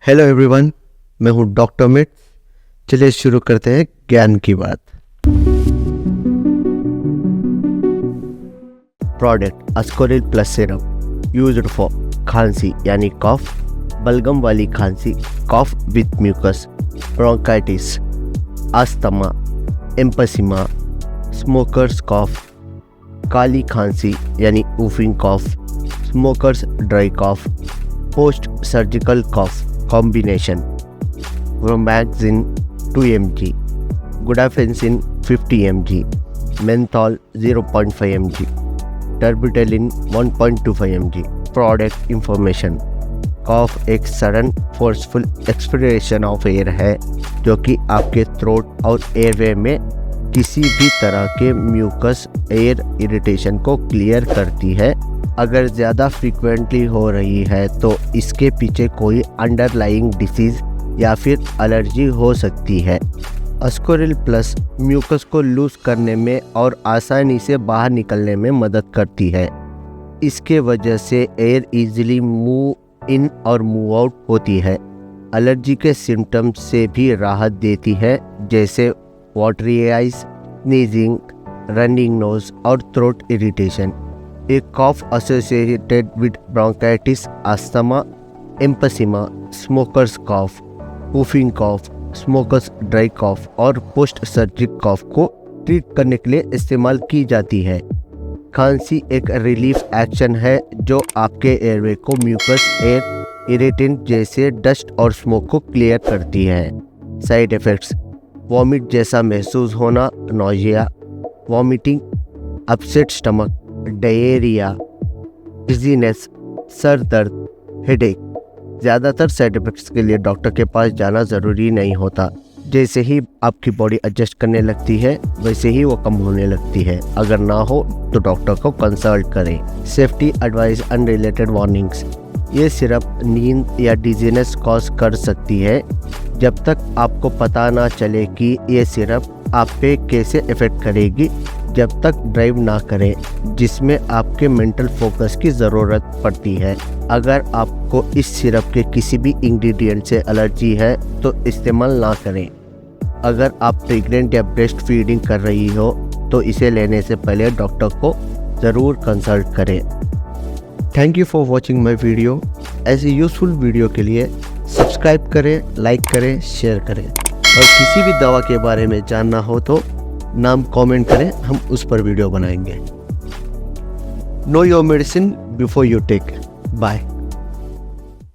Hello everyone, मैं हूं doctor मिट। चलिए शुरू करते हैं ज्ञान की बात। Product Ascoril plus syrup used for खांसी यानी कॉफ, बलगम वाली खांसी, cough with mucus, bronchitis, asthma, emphysema, smokers cough, काली खांसी यानी whooping cough, smokers dry cough, post surgical cough combination, Bromaxin 2 mg, Gudafen 50 mg, Menthol 0.5 mg, Terbutaline 1.25 mg। Product information: कॉफ एक sudden forceful expiration of air है जो कि आपके throat और airway में किसी भी तरह के म्यूकस एयर इरिटेशन को क्लियर करती है। अगर ज़्यादा फ्रीक्वेंटली हो रही है तो इसके पीछे कोई अंडरलाइंग डिसीज़ या फिर एलर्जी हो सकती है। अस्कोरिल प्लस म्यूकस को लूज करने में और आसानी से बाहर निकलने में मदद करती है। इसके वजह से एयर इजीली मूव इन और मूव आउट होती है। एलर्जी के सिम्टम्स से भी राहत देती है, जैसे watery eyes, sneezing, running nose और थ्रोट इरिटेशन। एक cough associated with bronchitis, asthma, emphysema, smokers cough, whooping cough, smokers dry cough और पोस्ट सर्जिकल कॉफ को ट्रीट करने के लिए इस्तेमाल की जाती है। खांसी एक रिलीफ एक्शन है जो आपके एयरवे को म्यूकस एयर इरिटेंट जैसे डस्ट और स्मोक को क्लियर करती है। साइड इफ़ेक्ट्स: वॉमिट जैसा महसूस होना, nausea, vomiting, upset stomach, diarrhoea, dizziness, sir दर्द, हेडेक। ज़्यादातर साइड इफ़ेक्ट्स के लिए डॉक्टर के पास जाना ज़रूरी नहीं होता। जैसे ही आपकी बॉडी एडजस्ट करने लगती है वैसे ही वो कम होने लगती है। अगर ना हो तो डॉक्टर को कंसल्ट करें। सेफ्टी एडवाइस, अनरिलेटेड वार्निंग्स: ये सिरप नींद या डिजीनेस कॉज कर सकती है। जब तक आपको पता ना चले कि ये सिरप आप पे कैसे इफ़ेक्ट करेगी, जब तक ड्राइव ना करें जिसमें आपके मेंटल फोकस की ज़रूरत पड़ती है। अगर आपको इस सिरप के किसी भी इंग्रेडिएंट से एलर्जी है तो इस्तेमाल ना करें। अगर आप प्रेग्नेंट या ब्रेस्ट फीडिंग कर रही हो तो इसे लेने से पहले डॉक्टर को ज़रूर कंसल्ट करें। Thank you for watching my video. ऐसे यूज़फुल वीडियो के लिए सब्सक्राइब करें, लाइक करें, शेयर करें। और किसी भी दवा के बारे में जानना हो तो नाम कमेंट करें, हम उस पर वीडियो बनाएंगे। Know your medicine before you take. Bye.